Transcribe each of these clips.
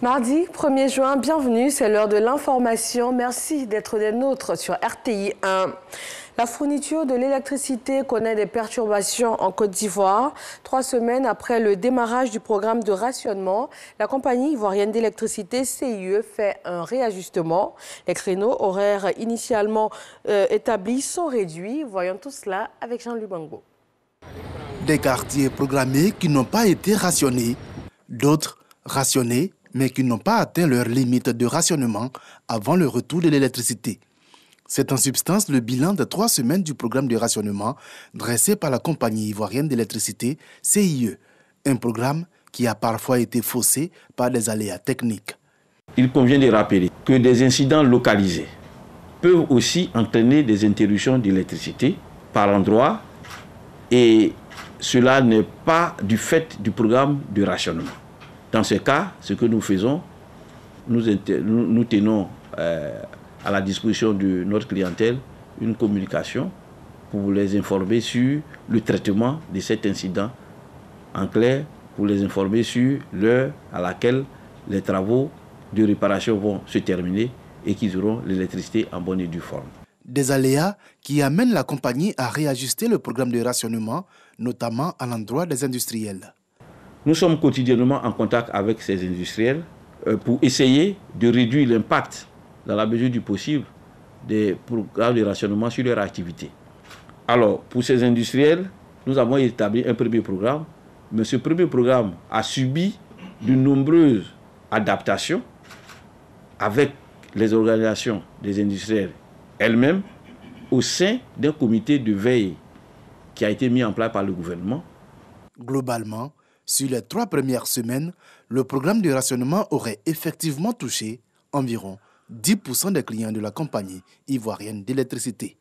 Mardi 1er juin, bienvenue, c'est l'heure de l'information. Merci d'être des nôtres sur RTI 1. La fourniture de l'électricité connaît des perturbations en Côte d'Ivoire. 3 semaines après le démarrage du programme de rationnement, la compagnie ivoirienne d'électricité CIE fait un réajustement. Les créneaux horaires initialement établis sont réduits. Voyons tout cela avec Jean-Louis Bango. Des quartiers programmés qui n'ont pas été rationnés, d'autres rationnés mais qui n'ont pas atteint leur limite de rationnement avant le retour de l'électricité. C'est en substance le bilan de 3 semaines du programme de rationnement dressé par la compagnie ivoirienne d'électricité CIE, un programme qui a parfois été faussé par des aléas techniques. Il convient de rappeler que des incidents localisés peuvent aussi entraîner des interruptions d'électricité par endroit et cela n'est pas du fait du programme de rationnement. Dans ce cas, ce que nous faisons, nous tenons à la disposition de notre clientèle une communication pour les informer sur le traitement de cet incident. En clair, pour les informer sur l'heure à laquelle les travaux de réparation vont se terminer et qu'ils auront l'électricité en bonne et due forme. Des aléas qui amènent la compagnie à réajuster le programme de rationnement, notamment à l'endroit des industriels. Nous sommes quotidiennement en contact avec ces industriels pour essayer de réduire l'impact, dans la mesure du possible, des programmes de rationnement sur leur activité. Alors, pour ces industriels, nous avons établi un premier programme, mais ce premier programme a subi de nombreuses adaptations avec les organisations des industriels elles-mêmes au sein d'un comité de veille qui a été mis en place par le gouvernement. Globalement, sur les 3 premières semaines, le programme de rationnement aurait effectivement touché environ 10% des clients de la compagnie ivoirienne d'électricité.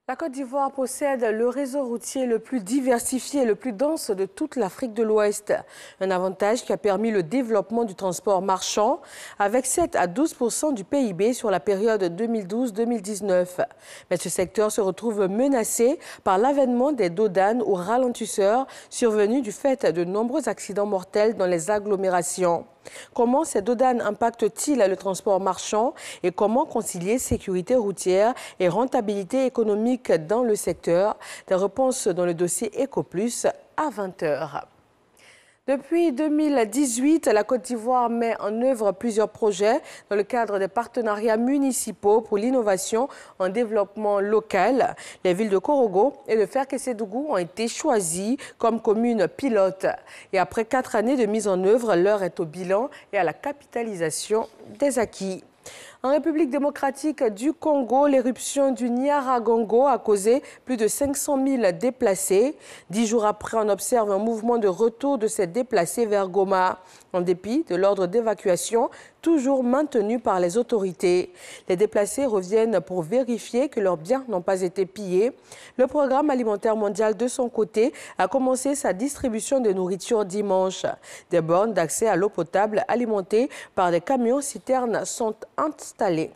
La Côte d'Ivoire possède le réseau routier le plus diversifié et le plus dense de toute l'Afrique de l'Ouest. Un avantage qui a permis le développement du transport marchand avec 7 à 12% du PIB sur la période 2012-2019. Mais ce secteur se retrouve menacé par l'avènement des dodanes ou ralentisseurs survenus du fait de nombreux accidents mortels dans les agglomérations. Comment ces dodanes impactent-ils le transport marchand et comment concilier sécurité routière et rentabilité économique dans le secteur? Des réponses dans le dossier EcoPlus à 20h. Depuis 2018, la Côte d'Ivoire met en œuvre plusieurs projets dans le cadre des partenariats municipaux pour l'innovation en développement local. Les villes de Korogo et de Ferkessédougou ont été choisies comme communes pilotes. Et après 4 années de mise en œuvre, l'heure est au bilan et à la capitalisation des acquis. En République démocratique du Congo, l'éruption du Nyiragongo a causé plus de 500 000 déplacés. 10 jours après, on observe un mouvement de retour de ces déplacés vers Goma, en dépit de l'ordre d'évacuation toujours maintenu par les autorités. Les déplacés reviennent pour vérifier que leurs biens n'ont pas été pillés. Le Programme alimentaire mondial, de son côté, a commencé sa distribution de nourriture dimanche. Des bornes d'accès à l'eau potable alimentées par des camions-citernes sont installées.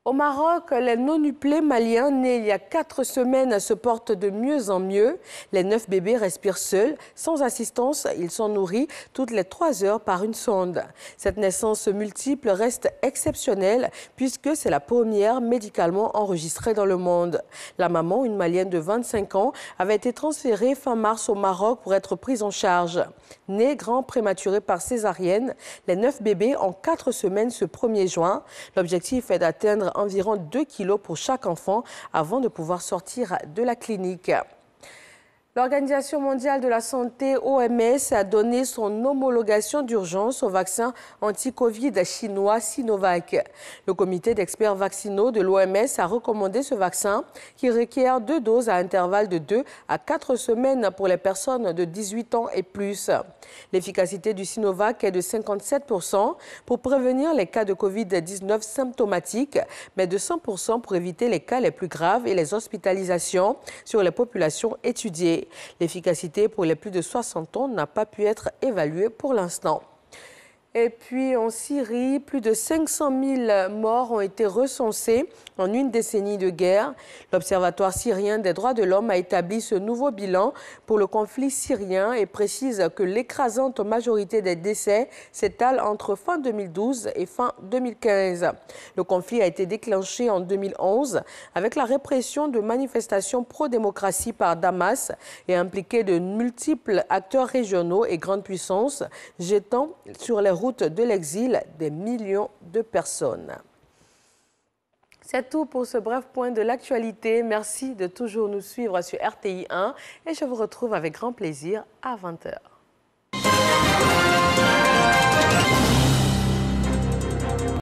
Au Maroc, les non-nuplés maliens nés il y a 4 semaines se portent de mieux en mieux. Les 9 bébés respirent seuls, sans assistance. Ils sont nourris toutes les 3 heures par une sonde. Cette naissance multiple reste exceptionnelle puisque c'est la première médicalement enregistrée dans le monde. La maman, une malienne de 25 ans, avait été transférée fin mars au Maroc pour être prise en charge. Nés grand prématuré par césarienne, les 9 bébés en 4 semaines ce 1er juin. L'objectif est d'atteindre environ 2 kilos pour chaque enfant avant de pouvoir sortir de la clinique. L'Organisation mondiale de la santé, OMS, a donné son homologation d'urgence au vaccin anti-Covid chinois Sinovac. Le comité d'experts vaccinaux de l'OMS a recommandé ce vaccin qui requiert 2 doses à intervalle de 2 à 4 semaines pour les personnes de 18 ans et plus. L'efficacité du Sinovac est de 57% pour prévenir les cas de Covid-19 symptomatiques, mais de 100% pour éviter les cas les plus graves et les hospitalisations sur les populations étudiées. L'efficacité pour les plus de 60 ans n'a pas pu être évaluée pour l'instant. Et puis en Syrie, plus de 500 000 morts ont été recensés en une décennie de guerre. L'Observatoire syrien des droits de l'homme a établi ce nouveau bilan pour le conflit syrien et précise que l'écrasante majorité des décès s'étale entre fin 2012 et fin 2015. Le conflit a été déclenché en 2011 avec la répression de manifestations pro-démocratie par Damas et impliqué de multiples acteurs régionaux et grandes puissances, jetant sur les routes de l'exil des millions de personnes. C'est tout pour ce bref point de l'actualité. Merci de toujours nous suivre sur RTI 1 et je vous retrouve avec grand plaisir à 20h.